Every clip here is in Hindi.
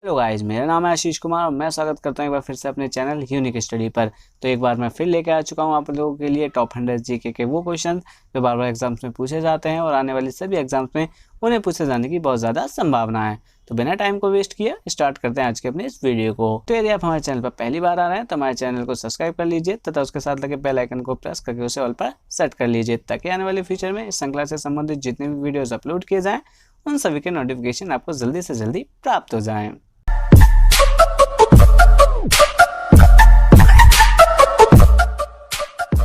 हेलो गाइस, मेरा नाम है आशीष कुमार और मैं स्वागत करता हूं एक बार फिर से अपने चैनल यूनिक स्टडी पर। तो एक बार मैं फिर लेके आ चुका हूं आप लोगों के लिए टॉप 100 जीके के वो क्वेश्चन जो बार बार एग्जाम्स में पूछे जाते हैं और आने वाले सभी एग्जाम्स में उन्हें पूछे जाने की बहुत ज़्यादा संभावना है। तो बिना टाइम को वेस्ट किए स्टार्ट करते हैं आज के अपने इस वीडियो को। तो यदि आप हमारे चैनल पर पहली बार आ रहे हैं तो हमारे चैनल को सब्सक्राइब कर लीजिए तथा उसके साथ लगे बेल आइकन को प्रेस करके उसे ऑल पर सेट कर लीजिए, ताकि आने वाले फ्यूचर में इस श्रृंखला से संबंधित जितने भी वीडियोज अपलोड किए जाएँ उन सभी के नोटिफिकेशन आपको जल्दी से जल्दी प्राप्त हो जाएँ।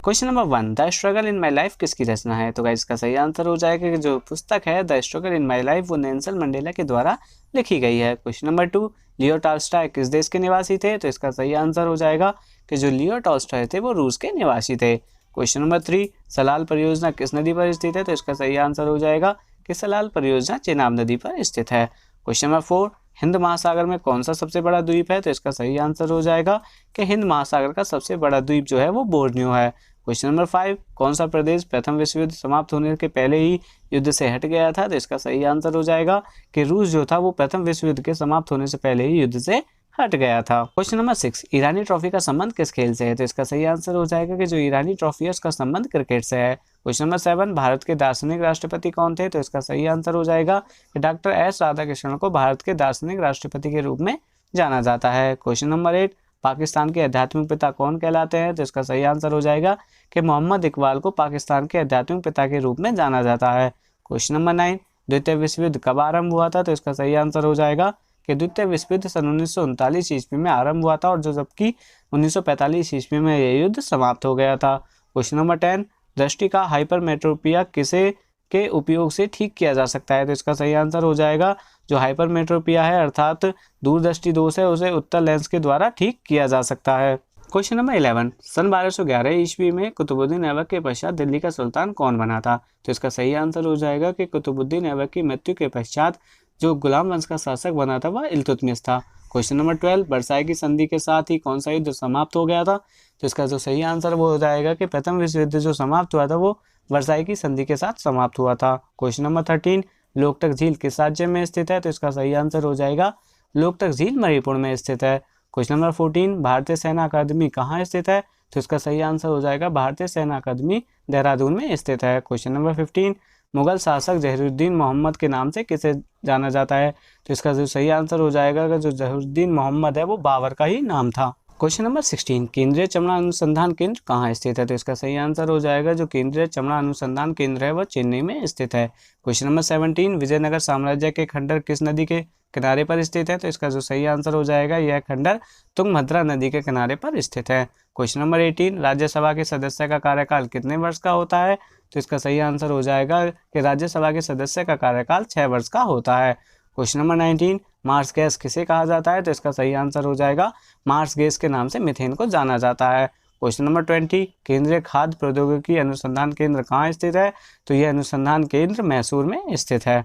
Question number 1, the struggle in my life किसकी रचना है? तो गाइस इसका सही आंसर हो जाएगा कि जो पुस्तक है the struggle in my life वो नेल्सन मंडेला के द्वारा लिखी गई है। क्वेश्चन नंबर 2, लियो टॉल्स्टॉय किस देश के निवासी थे? तो इसका सही आंसर हो जाएगा कि जो लियो टॉल्स्टॉय थे वो रूस के निवासी थे। क्वेश्चन नंबर 3, सलाल परियोजना किस नदी पर स्थित है? तो इसका सही आंसर हो जाएगा कि सलाल परियोजना चेनाब नदी पर स्थित है। क्वेश्चन नंबर 4, हिंद महासागर में कौन सा सबसे बड़ा द्वीप है? तो इसका सही आंसर हो जाएगा कि हिंद महासागर का सबसे बड़ा द्वीप जो है वो बोर्नियो है। क्वेश्चन नंबर 5, कौन सा प्रदेश प्रथम विश्व युद्ध समाप्त होने के पहले ही युद्ध से हट गया था? तो इसका सही आंसर हो जाएगा कि रूस जो था वो प्रथम विश्व युद्ध के समाप्त होने से पहले ही युद्ध से हट गया था। क्वेश्चन नंबर 6, ईरानी ट्रॉफी का संबंध किस खेल से है? तो इसका सही आंसर हो जाएगा कि जो ईरानी ट्रॉफी है उसका संबंध क्रिकेट से है। क्वेश्चन नंबर 7, भारत के दार्शनिक राष्ट्रपति कौन थे? तो इसका सही आंसर हो जाएगा कि डॉक्टर एस राधाकृष्णन को भारत के दार्शनिक राष्ट्रपति के रूप में जाना जाता है। क्वेश्चन नंबर 8, पाकिस्तान के आध्यात्मिक पिता कौन कहलाते हैं? तो इसका सही आंसर हो जाएगा कि मोहम्मद इकबाल को पाकिस्तान के आध्यात्मिक पिता के रूप में जाना जाता है। क्वेश्चन नंबर 9, द्वितीय विश्व युद्ध कब आरंभ हुआ था? तो इसका सही आंसर हो जाएगा कि द्वितीय विश्व युद्ध सन 1939 ईस्वी में आरंभ हुआ था और जो जबकि 1945 ईस्वी में यह युद्ध समाप्त हो गया था। क्वेश्चन नंबर 10, दृष्टि का हाइपरमेट्रोपिया किसे के उपयोग से ठीक किया जा सकता है? तो इसका सही आंसर हो जाएगा जो हाइपरमेट्रोपिया है अर्थात दूरदृष्टि दोष है उसे उत्तल लेंस के द्वारा ठीक किया जा सकता है। क्वेश्चन नंबर 11, सन 1211 ईस्वी में कुतुबुद्दीन ऐबक के पश्चात दिल्ली का सुल्तान कौन बना था? तो इसका सही आंसर हो जाएगा कि कुतुबुद्दीन ऐबक की मृत्यु के पश्चात जो गुलाम वंश का शासक बना था वह इल्तुतमिश था। क्वेश्चन नंबर 12, वर्साई की संधि के साथ ही कौन सा युद्ध समाप्त हो गया था? तो इसका जो सही आंसर वो हो जाएगा कि प्रथम विश्व युद्ध जो समाप्त हुआ था वो वर्साई की संधि के साथ समाप्त हुआ था। क्वेश्चन नंबर 13, लोकटक झील किस राज्य में स्थित है? तो इसका सही आंसर हो जाएगा लोकटक झील मणिपुर में स्थित है। क्वेश्चन नंबर 14, भारतीय सेना अकादमी कहाँ स्थित है? तो इसका सही आंसर हो जाएगा भारतीय सेना अकादमी देहरादून में स्थित है। क्वेश्चन नंबर 15, मुगल शासक जहीरुद्दीन मोहम्मद के नाम से किसे जाना जाता है? तो इसका जो सही आंसर हो जाएगा कि जो जहीरुद्दीन मोहम्मद है वो बाबर का ही नाम था। क्वेश्चन नंबर 16, केंद्रीय चमड़ा अनुसंधान केंद्र कहाँ स्थित है? तो इसका सही आंसर हो जाएगा जो केंद्रीय चमड़ा अनुसंधान केंद्र है वह चेन्नई में स्थित है। क्वेश्चन नंबर 17, विजयनगर साम्राज्य के खंडर किस नदी के किनारे पर स्थित है? तो इसका जो सही आंसर हो जाएगा यह खंडर तुंगभद्रा नदी के किनारे पर स्थित है। क्वेश्चन नंबर 18, राज्यसभा के सदस्य का कार्यकाल कितने वर्ष का होता है? तो इसका सही आंसर हो जाएगा कि राज्यसभा के सदस्य का कार्यकाल 6 वर्ष का होता है। क्वेश्चन नंबर 19, मार्स गैस किसे कहा जाता है? तो इसका सही आंसर हो जाएगा मार्स गैस के नाम से मीथेन को जाना जाता है। क्वेश्चन नंबर 20, केंद्रीय खाद्य प्रौद्योगिकी अनुसंधान केंद्र कहाँ स्थित है? तो यह अनुसंधान केंद्र मैसूर में स्थित है।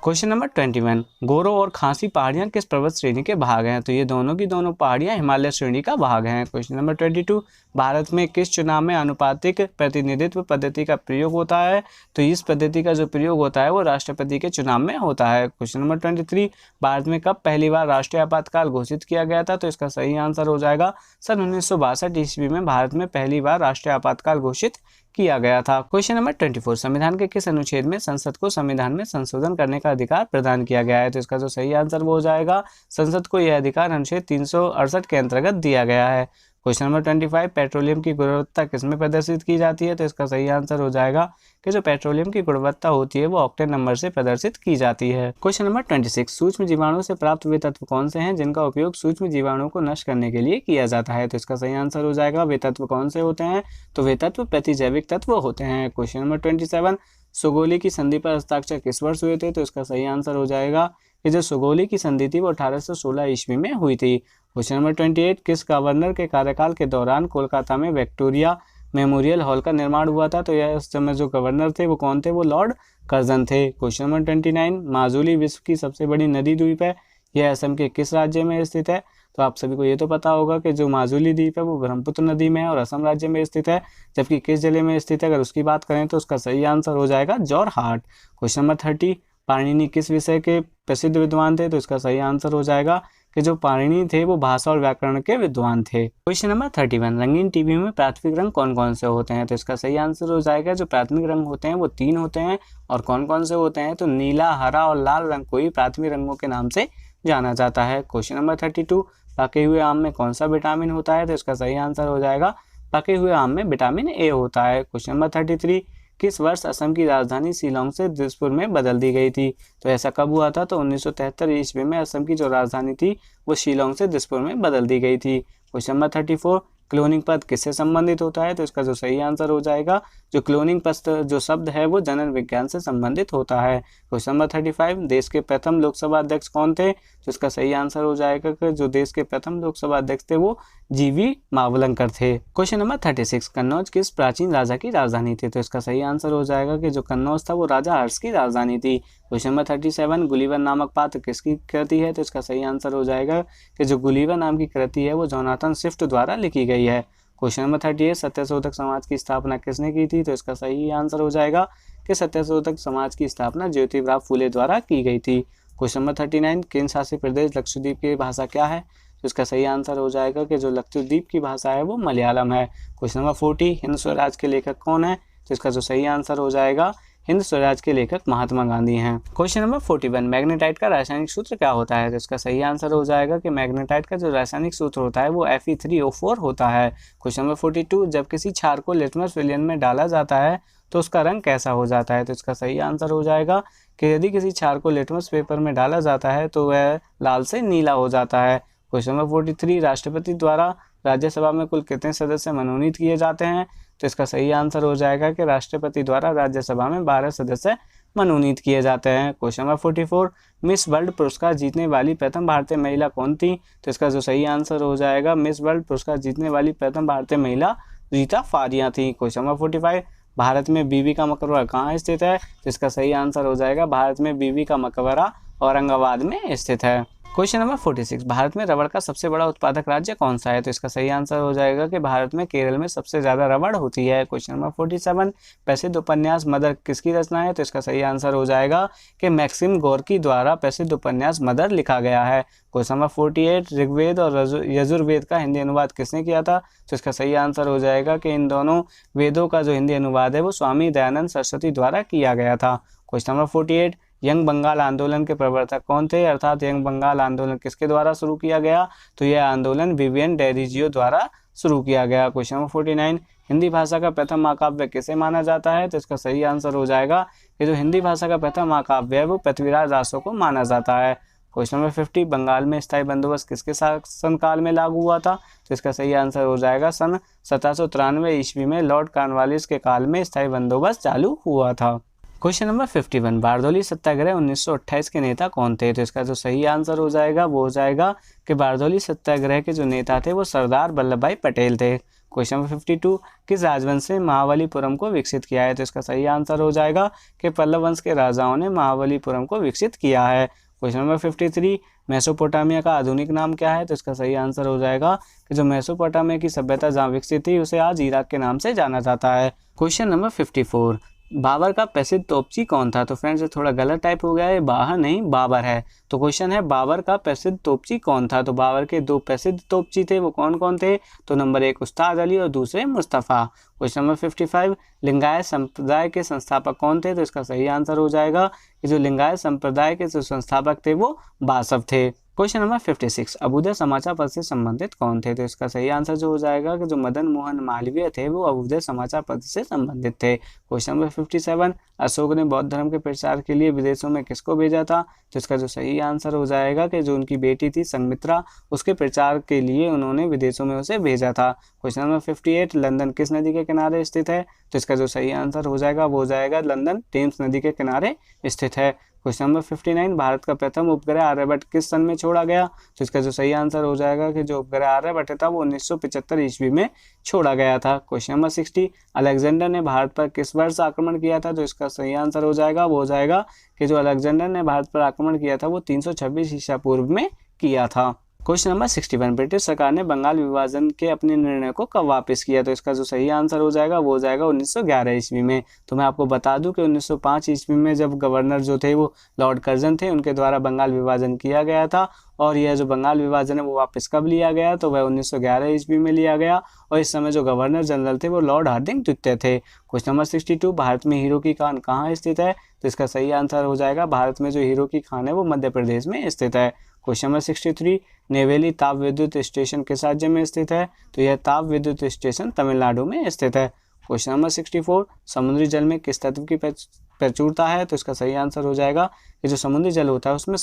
क्वेश्चन नंबर 21, गोरो और खासी पहाड़ियाँ किस पर्वत श्रेणी के भाग हैं? तो ये दोनों की दोनों पहाड़ियाँ हिमालय श्रेणी का भाग हैं। क्वेश्चन नंबर 22, भारत में किस चुनाव में आनुपातिक प्रतिनिधित्व पद्धति का प्रयोग होता है? तो इस पद्धति का जो प्रयोग होता है वो राष्ट्रपति के चुनाव में होता है। क्वेश्चन नंबर 23, भारत में कब पहली बार राष्ट्रीय आपातकाल घोषित किया गया था? तो इसका सही आंसर हो जाएगा सन 1962 ईस्वी में भारत में पहली बार राष्ट्रीय आपातकाल घोषित किया गया था। क्वेश्चन नंबर 24, संविधान के किस अनुच्छेद में संसद को संविधान में संशोधन करने का अधिकार प्रदान किया गया है? तो इसका जो सही आंसर वो हो जाएगा संसद को यह अधिकार अनुच्छेद 368 के अंतर्गत दिया गया है। क्वेश्चन नंबर 25, पेट्रोलियम की गुणवत्ता किसमें प्रदर्शित की जाती है? तो इसका सही आंसर हो जाएगा कि जो पेट्रोलियम की गुणवत्ता होती है वो ऑक्टेन नंबर से प्रदर्शित की जाती है। क्वेश्चन नंबर 26, सूक्ष्म जीवाणु से प्राप्त वे तत्व कौन से हैं जिनका उपयोग सूक्ष्म जीवाणुओं को नष्ट करने के लिए किया जाता है? तो इसका सही आंसर हो जाएगा वे तत्व कौन से होते हैं? तो वे तत्व प्रतिजैविक तत्व होते हैं। क्वेश्चन नंबर 27, सुगोली की संधि पर हस्ताक्षर किस वर्ष हुए थे? तो इसका सही आंसर हो जाएगा कि जो सुगोली की संधि थी वो 1816 ईस्वी में हुई थी। क्वेश्चन नंबर 28, किस गवर्नर के कार्यकाल के दौरान कोलकाता में विक्टोरिया मेमोरियल हॉल का निर्माण हुआ था? तो यह उस समय जो गवर्नर थे वो कौन थे? वो लॉर्ड कर्जन थे। क्वेश्चन नंबर 29, माजुली विश्व की सबसे बड़ी नदी द्वीप है, यह असम के किस राज्य में स्थित है? तो आप सभी को ये तो पता होगा कि जो माजुली द्वीप है वो ब्रह्मपुत्र नदी में है और असम राज्य में स्थित है, जबकि किस जिले में स्थित है अगर उसकी बात करें तो उसका सही आंसर हो जाएगा जोरहाट। क्वेश्चन नंबर 30, पाणिनि किस विषय के प्रसिद्ध विद्वान थे? तो इसका सही आंसर हो जाएगा कि जो पाणिनि थे वो भाषा और व्याकरण के विद्वान थे। क्वेश्चन नंबर 31, रंगीन टीवी में प्राथमिक रंग कौन कौन से होते हैं? तो इसका सही आंसर हो जाएगा जो प्राथमिक रंग होते हैं वो 3 होते हैं। और कौन कौन से होते हैं? तो नीला, हरा और लाल रंग को ही प्राथमिक रंगों के नाम से जाना जाता है। क्वेश्चन नंबर 32, पके हुए आम में कौन सा विटामिन होता है? तो इसका सही आंसर हो जाएगा पके हुए आम में विटामिन ए होता है। क्वेश्चन नंबर 33, किस वर्ष असम की राजधानी शिलोंग से दिसपुर में बदल दी गई थी? तो ऐसा कब हुआ था? तो 1973 ईस्वी में असम की जो राजधानी थी वो शिलोंग से दिसपुर में बदल दी गई थी। क्वेश्चन नंबर 34, क्लोनिंग पद किससे संबंधित होता है? तो इसका जो सही आंसर हो जाएगा जो क्लोनिंग पद जो शब्द है वो जनन विज्ञान से संबंधित होता है। क्वेश्चन नंबर 35, देश के प्रथम लोकसभा अध्यक्ष कौन थे? तो इसका सही आंसर हो जाएगा कि जो देश के प्रथम लोकसभा अध्यक्ष थे वो जीवी मावलंकर थे। क्वेश्चन नंबर 36, कन्नौज किस प्राचीन राजा की राजधानी थी? तो इसका सही आंसर हो जाएगा कि जो कन्नौज था वो राजा हर्ष की राजधानी थी। क्वेश्चन नंबर 37, गुलिवर नामक पात्र किसकी कृति है? तो इसका सही आंसर हो जाएगा कि जो गुलिवर नाम की कृति है वो जोनाथन स्विफ्ट द्वारा लिखी गई है। क्वेश्चन नंबर 38, सत्यशोधक समाज की स्थापना किसने की थी? तो इसका सही आंसर हो जाएगा कि सत्यशोधक समाज की स्थापना ज्योतिबा फूले द्वारा की गई थी। क्वेश्चन नंबर 39, केंद्र शासित प्रदेश लक्षद्वीप की भाषा क्या है? तो इसका सही आंसर हो जाएगा कि जो लक्षद्वीप की भाषा है वो मलयालम है। क्वेश्चन नंबर 40, हिंद स्वराज के लेखक कौन है? तो इसका जो सही आंसर हो जाएगा हिंद स्वराज के लेखक महात्मा गांधी हैं। क्वेश्चन नंबर 41, मैग्नेटाइट का रासायनिक सूत्र क्या होता है? तो इसका सही आंसर हो जाएगा कि मैग्नेटाइट का जो रासायनिक सूत्र होता है वो Fe3O4 होता है। क्वेश्चन नंबर 42, जब किसी क्षार को लिटमस विलियन में डाला जाता है तो उसका रंग कैसा हो जाता है? तो इसका सही आंसर हो जाएगा कि यदि किसी क्षार को लिटमस पेपर में डाला जाता है तो वह लाल से नीला हो जाता है। क्वेश्चन नंबर 43, राष्ट्रपति द्वारा राज्यसभा में कुल कितने सदस्य मनोनीत किए जाते हैं? तो इसका सही आंसर हो जाएगा कि राष्ट्रपति द्वारा राज्यसभा में 12 सदस्य मनोनीत किए जाते हैं। क्वेश्चन नंबर 44, मिस वर्ल्ड पुरस्कार जीतने वाली प्रथम भारतीय महिला कौन थी? तो इसका जो सही आंसर हो जाएगा मिस वर्ल्ड पुरस्कार जीतने वाली प्रथम भारतीय महिला रीता फारिया थी। क्वेश्चन नंबर 45, भारत में बीबी का मकबरा कहाँ स्थित है? तो इसका सही आंसर हो जाएगा भारत में बीबी का मकबरा औरंगाबाद में स्थित है। क्वेश्चन नंबर 46, भारत में रबड़ का सबसे बड़ा उत्पादक राज्य कौन सा है? तो इसका सही आंसर हो जाएगा कि भारत में केरल में सबसे ज्यादा रबड़ होती है। क्वेश्चन नंबर 47, प्रसिद्ध उपन्यास मदर किसकी रचना है? तो इसका सही आंसर हो जाएगा कि मैक्सिम गोर्की द्वारा प्रसिद्ध उपन्यास मदर लिखा गया है। क्वेश्चन नंबर 48, ऋग्वेद और यजुर्वेद का हिंदी अनुवाद किसने किया था? तो इसका सही आंसर हो जाएगा कि इन दोनों वेदों का जो हिंदी अनुवाद है वो स्वामी दयानंद सरस्वती द्वारा किया गया था। क्वेश्चन नंबर 48, यंग बंगाल आंदोलन के प्रवर्तक कौन थे? अर्थात यंग बंगाल आंदोलन किसके द्वारा शुरू किया गया? तो यह आंदोलन विवियन डेरिजियो द्वारा शुरू किया गया। क्वेश्चन नंबर 49, हिंदी भाषा का प्रथम महाकाव्य किसे माना जाता है? तो इसका सही आंसर हो जाएगा कि जो हिंदी भाषा का प्रथम महाकाव्य है वो पृथ्वीराज रासो को माना जाता है। क्वेश्चन नंबर 50, बंगाल में स्थायी बंदोबस्त किसके शासनकाल में लागू हुआ था? तो इसका सही आंसर हो जाएगा सन 1793 ईस्वी में लॉर्ड कॉर्नवालिस के काल में स्थायी बंदोबस्त चालू हुआ था। क्वेश्चन नंबर 51, बारदौली सत्याग्रह 1928 के नेता कौन थे? तो इसका जो सही आंसर हो जाएगा वो हो जाएगा कि बारदौली सत्याग्रह के जो नेता थे वो सरदार वल्लभ भाई पटेल थे। क्वेश्चन नंबर 52, किस राजवंश ने महाबलीपुरम को विकसित किया है? तो इसका सही आंसर हो जाएगा कि पल्लव वंश के राजाओं ने महाबलीपुरम को विकसित किया है। क्वेश्चन नंबर 53, मेसोपोटामिया का आधुनिक नाम क्या है? तो इसका सही आंसर हो जाएगा कि जो मेसोपोटामिया की सभ्यता जहाँ विकसित थी उसे आज इराक के नाम से जाना जाता है। क्वेश्चन नंबर 54, बाबर का प्रसिद्ध तोपची कौन था? तो फ्रेंड्स ये थोड़ा गलत टाइप हो गया है, बाबर नहीं बाबर है। तो क्वेश्चन है बाबर का प्रसिद्ध तोपची कौन था? तो बाबर के 2 प्रसिद्ध तोपची थे, वो कौन कौन थे? तो नंबर 1 उस्ताद अली और दूसरे मुस्तफ़ा। क्वेश्चन नंबर 55, लिंगायत संप्रदाय के संस्थापक कौन थे? तो इसका सही आंसर हो जाएगा कि जो लिंगायत संप्रदाय के जो संस्थापक थे वो बासव थे। क्वेश्चन नंबर 56, अभ्युदय समाचार पत्र से संबंधित कौन थे? तो इसका सही आंसर जो हो जाएगा कि जो मदन मोहन मालवीय थे वो अभ्युदय समाचार पत्र से संबंधित थे। क्वेश्चन नंबर 57, अशोक ने बौद्ध धर्म के प्रचार के लिए विदेशों में किसको भेजा था? तो इसका जो सही आंसर हो जाएगा कि जो उनकी बेटी थी संघमित्रा, उसके प्रचार के लिए उन्होंने विदेशों में उसे भेजा था। क्वेश्चन नंबर 58, लंदन किस नदी के किनारे स्थित है? तो इसका जो सही आंसर हो जाएगा वो हो जाएगा लंदन टेम्स नदी के किनारे स्थित है। क्वेश्चन नंबर 59, भारत का प्रथम उपग्रह आर्यभट्ट किस सन में छोड़ा गया? तो इसका जो सही आंसर हो जाएगा कि जो उपग्रह आर्यभट्ट था वो 1975 ईस्वी में छोड़ा गया था। क्वेश्चन नंबर 60, अलेक्जेंडर ने भारत पर किस वर्ष आक्रमण किया था? तो इसका सही आंसर हो जाएगा वो हो जाएगा कि जो अलेक्जेंडर ने भारत पर आक्रमण किया था वो 326 ईसा पूर्व में किया था। क्वेश्चन नंबर 61, ब्रिटिश सरकार ने बंगाल विभाजन के अपने निर्णय को कब वापस किया? तो इसका जो सही आंसर हो जाएगा वो हो जाएगा 1911 ईस्वी में। तो मैं आपको बता दूं कि 1905 ईस्वी में जब गवर्नर जो थे वो लॉर्ड कर्जन थे, उनके द्वारा बंगाल विभाजन किया गया था। और यह जो बंगाल विभाजन है वो वापस कब लिया गया? तो वह 1911 ईस्वी में लिया गया। और इस समय जो गवर्नर जनरल थे वो लॉर्ड हार्डिंग द्वितीय थे। क्वेश्चन नंबर 62, भारत में हीरो की खान कहाँ स्थित है? तो इसका सही आंसर हो जाएगा भारत में जो हीरो की खान है वो मध्य प्रदेश में स्थित है। क्वेश्चन नंबर 63, नेवेली ताप विद्युत स्टेशन किस राज्य में स्थित है? तो यह ताप विद्युत स्टेशन तमिलनाडु में स्थित है। क्वेश्चन नंबर 64, समुद्री जल में किस तत्व की प्रचुरता है? तो इसका सही आंसर हो जाएगा कि जो समुद्री जल होता है उसमें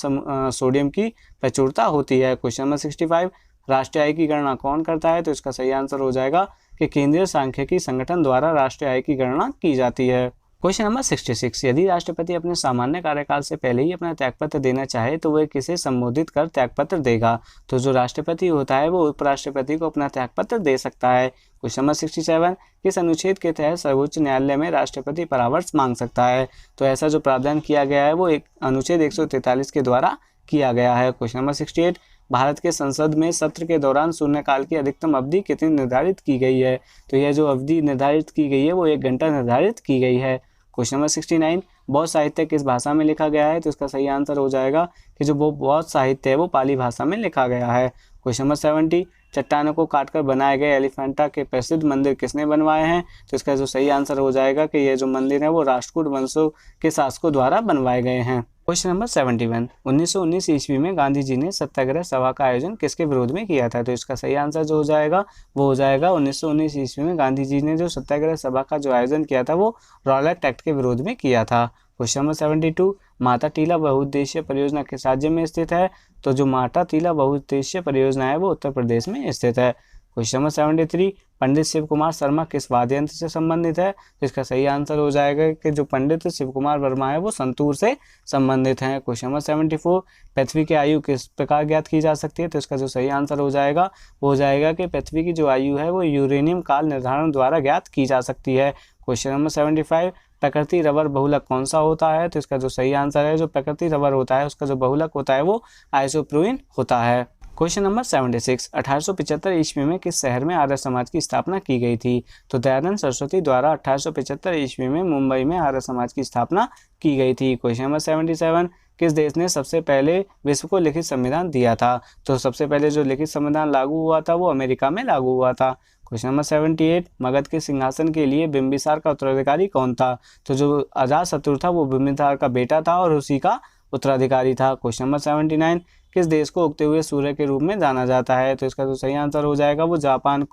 सोडियम की प्रचुरता होती है। क्वेश्चन नंबर 65, राष्ट्रीय आय की गणना कौन करता है? तो इसका सही आंसर हो जाएगा कि केंद्रीय सांख्यिकी संगठन द्वारा राष्ट्रीय आय की गणना की जाती है। क्वेश्चन नंबर 66, यदि राष्ट्रपति अपने सामान्य कार्यकाल से पहले ही अपना त्यागपत्र देना चाहे तो वह किसे संबोधित कर त्यागपत्र देगा? तो जो राष्ट्रपति होता है वो उपराष्ट्रपति को अपना त्यागपत्र दे सकता है। क्वेश्चन नंबर 67, किस अनुच्छेद के तहत सर्वोच्च न्यायालय में राष्ट्रपति परामर्श मांग सकता है? तो ऐसा जो प्रावधान किया गया है वो एक अनुच्छेद 143 के द्वारा किया गया है। क्वेश्चन नंबर 68, भारत के संसद में सत्र के दौरान शून्यकाल की अधिकतम अवधि कितनी निर्धारित की गई है? तो यह जो अवधि निर्धारित की गई है वो 1 घंटा निर्धारित की गई है। क्वेश्चन नंबर 69, बौद्ध साहित्य किस भाषा में लिखा गया है? तो इसका सही आंसर हो जाएगा कि जो बौद्ध साहित्य है वो पाली भाषा में लिखा गया है। क्वेश्चन नंबर 70, चट्टानों को काटकर बनाए गए एलिफेंटा के प्रसिद्ध मंदिर किसने बनवाए हैं? तो इसका जो सही आंसर हो जाएगा कि ये जो मंदिर है वो राष्ट्रकूट वंशों के शासकों द्वारा बनवाए गए हैं। क्वेश्चन नंबर 71, 1919 ईस्वी में गांधी जी ने सत्याग्रह सभा का आयोजन किसके विरोध में किया था? तो इसका सही आंसर जो हो जाएगा वो हो जाएगा 1919 ईस्वी में गांधी जी ने जो सत्याग्रह सभा का जो आयोजन किया था वो रॉलेट एक्ट के विरोध में किया था। क्वेश्चन नंबर 72, माता टीला बहुउद्देशीय परियोजना किस राज्य में स्थित है? तो जो माता टीला बहुउद्देशीय परियोजना है वो उत्तर प्रदेश में स्थित है। क्वेश्चन नंबर 73, पंडित शिव कुमार शर्मा किस वाद्य यंत्र से संबंधित है? तो इसका सही आंसर हो जाएगा कि जो पंडित शिव कुमार वर्मा है वो संतूर से संबंधित हैं। क्वेश्चन नंबर 74, पृथ्वी की आयु किस प्रकार ज्ञात की जा सकती है? तो इसका जो सही आंसर हो जाएगा वो हो जाएगा कि पृथ्वी की जो आयु है वो यूरेनियम काल निर्धारण द्वारा ज्ञात की जा सकती है। क्वेश्चन नंबर 75, प्रकृति रबर बहुलक कौन सा होता है? तो इसका जो सही आंसर है जो प्रकृति रबर होता है उसका जो बहुलक होता है वो आइसोप्रोइन होता है। क्वेश्चन नंबर 76, 1875 ईस्वी में किस शहर में आर्य समाज की स्थापना की गई थी? तो दयानंद सरस्वती द्वारा 1875 ईस्वी में मुंबई में आर्य समाज की स्थापना की गई थी। क्वेश्चन नंबर 77, किस देश ने सबसे पहले विश्व को लिखित संविधान दिया था? तो सबसे पहले जो लिखित संविधान लागू हुआ था वो अमेरिका में लागू हुआ था। क्वेश्चन नंबर 78, मगध के सिंहासन के लिए बिंबिसार का उत्तराधिकारी कौन था? तो जो अजातशत्रु था वो बिंबिसार का बेटा था और उसी का उत्तराधिकारी था। क्वेश्चन नंबर 79, किस देश को उगते हुए सूर्य के रूप में जाना जाता है? तो इसका जो सही आंसर हो जाएगा वो जापान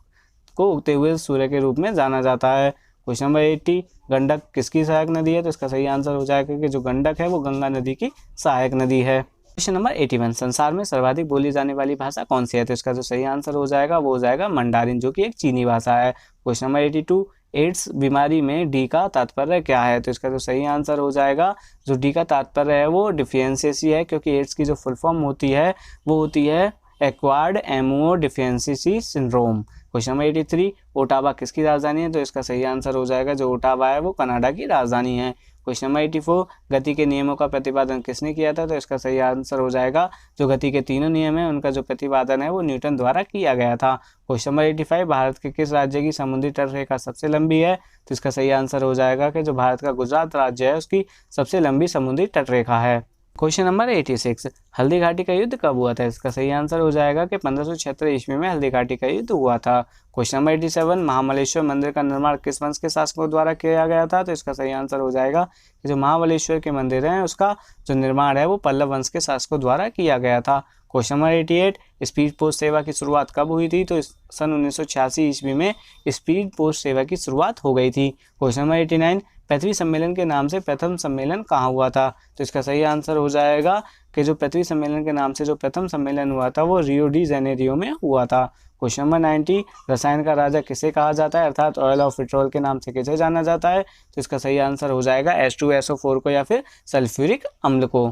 को उगते हुए सूर्य के रूप में जाना जाता है। क्वेश्चन नंबर 80, गंडक किसकी सहायक नदी है? तो इसका सही आंसर हो जाएगा कि जो गंडक है वो गंगा नदी की सहायक नदी है। क्वेश्चन नंबर 81, संसार में सर्वाधिक बोली जाने वाली भाषा कौन सी है? तो इसका जो सही आंसर हो जाएगा वो हो जाएगा मंडारिन, जो कि एक चीनी भाषा है। क्वेश्चन नंबर 82, एड्स बीमारी में डी का तात्पर्य क्या है? तो इसका जो सही आंसर हो जाएगा जो डी का तात्पर्य है वो डिफिशियंसी है, क्योंकि एड्स की जो फुल फॉर्म होती है वो होती है acquired immuno deficiency syndrome. Question number 83, Ottawa किसकी राजधानी है? तो इसका सही आंसर हो जाएगा जो ओटावा है वो कनाडा की राजधानी है। क्वेश्चन नंबर 84, गति के नियमों का प्रतिपादन किसने किया था? तो इसका सही आंसर हो जाएगा जो गति के तीनों नियम है उनका जो प्रतिपादन है वो न्यूटन द्वारा किया गया था। क्वेश्चन नंबर 85, भारत के किस राज्य की समुद्री तटरेखा सबसे लंबी है? तो इसका सही आंसर हो जाएगा कि जो भारत का गुजरात राज्य है उसकी सबसे लंबी समुद्री तटरेखा है। क्वेश्चन नंबर 86, हल्दी घाटी का युद्ध कब हुआ था? इसका सही आंसर हो जाएगा कि 1576 ईस्वी में हल्दी घाटी का युद्ध हुआ था। क्वेश्चन नंबर 87, महाबलेश्वर मंदिर का निर्माण किस वंश के शासकों द्वारा किया गया था? तो इसका सही आंसर हो जाएगा कि जो महाबलेश्वर के मंदिर हैं उसका जो निर्माण है वो पल्लव वंश के शासकों द्वारा किया गया था। क्वेश्चन नंबर 88, स्पीड पोस्ट सेवा की शुरुआत कब हुई थी? तो सन 1986 ईस्वी में स्पीड पोस्ट सेवा की शुरुआत हो गई थी। क्वेश्चन नंबर 89, पृथ्वी सम्मेलन के नाम से प्रथम सम्मेलन कहाँ हुआ था? तो इसका सही आंसर हो जाएगा कि जो पृथ्वी सम्मेलन के नाम से जो प्रथम सम्मेलन हुआ था वो रियो डी जेनेरियो में हुआ था। क्वेश्चन नंबर 90, रसायन का राजा किसे कहा जाता है, अर्थात ऑयल ऑफ पेट्रोल के नाम से किसे जाना जाता है? तो इसका सही आंसर हो जाएगा H2SO4 को या फिर सल्फ्यूरिक अम्ल को।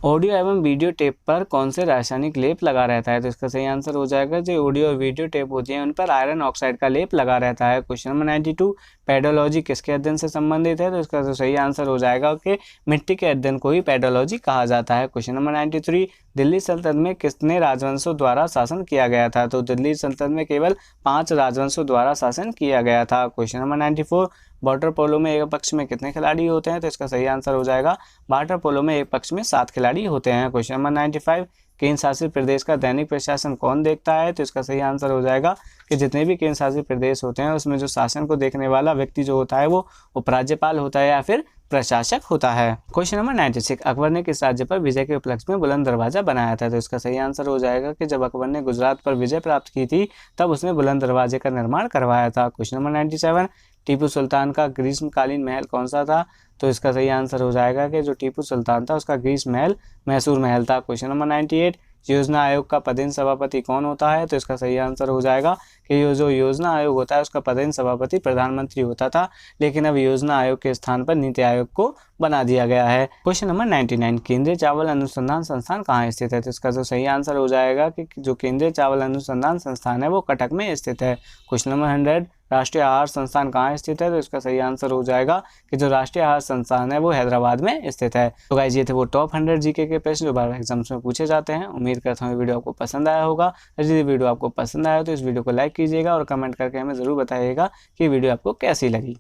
ऑडियो एवं वीडियो टेप पर कौन से रासायनिक लेप लगा रहता है? तो इसका सही आंसर हो जाएगा जो ऑडियो और वीडियो टेप होती हैं उन पर आयरन ऑक्साइड का लेप लगा रहता है। क्वेश्चन नंबर 92, पेडोलॉजी किसके अध्ययन से संबंधित है? तो इसका तो सही आंसर हो जाएगा कि मिट्टी के अध्ययन को ही पेडोलॉजी कहा जाता है। क्वेश्चन नंबर 93, दिल्ली सल्तनत में कितने राजवंशों द्वारा शासन किया गया था? तो दिल्ली सल्तनत में केवल 5 राजवंशों द्वारा शासन किया गया था। क्वेश्चन नंबर 94, वाटर पोलो में एक पक्ष में कितने खिलाड़ी होते हैं? तो इसका सही आंसर हो जाएगा वाटर पोलो में एक पक्ष में 7 खिलाड़ी होते हैं। क्वेश्चन नंबर 95, केंद्र शासित प्रदेश का दैनिक प्रशासन कौन देखता है? तो इसका सही आंसर हो जाएगा कि जितने भी केंद्र शासित प्रदेश होते हैं उसमें जो शासन को देखने वाला व्यक्ति जो होता है वो उपराज्यपाल होता है या फिर प्रशासक होता है। क्वेश्चन नंबर 96, अकबर ने किस राज्य पर विजय के उपलक्ष्य में बुलंद दरवाजा बनाया था? तो इसका सही आंसर हो जाएगा कि जब अकबर ने गुजरात पर विजय प्राप्त की थी तब उसने बुलंद दरवाजे का निर्माण करवाया था। क्वेश्चन नंबर 97, टीपू सुल्तान का ग्रीष्मकालीन महल कौन सा था? तो इसका सही आंसर हो जाएगा कि जो टीपू सुल्तान था उसका ग्रीष्म महल मैसूर महल था। क्वेश्चन नंबर 98, योजना आयोग का पदेन सभापति कौन होता है? तो इसका सही आंसर हो जाएगा कि ये जो योजना आयोग होता है उसका पदेन सभापति प्रधानमंत्री होता था, लेकिन अब योजना आयोग के स्थान पर नीति आयोग को बना दिया गया है। क्वेश्चन नंबर 99, केंद्रीय चावल अनुसंधान संस्थान कहाँ स्थित है? तो इसका जो सही आंसर हो जाएगा कि जो केंद्रीय चावल अनुसंधान संस्थान है वो कटक में स्थित है। क्वेश्चन नंबर 100, राष्ट्रीय आहार संस्थान कहाँ स्थित है? तो इसका सही आंसर हो जाएगा कि जो राष्ट्रीय आहार संस्थान है वो हैदराबाद में स्थित है। तो गाइस ये थे वो टॉप 100 जीके के प्रश्न जो बार बार एग्जाम्स में पूछे जाते हैं। उम्मीद करता हूँ वीडियो आपको पसंद आया होगा। यदि वीडियो आपको पसंद आया तो इस वीडियो को लाइक कीजिएगा और कमेंट करके हमें ज़रूर बताइएगा कि वीडियो आपको कैसी लगी।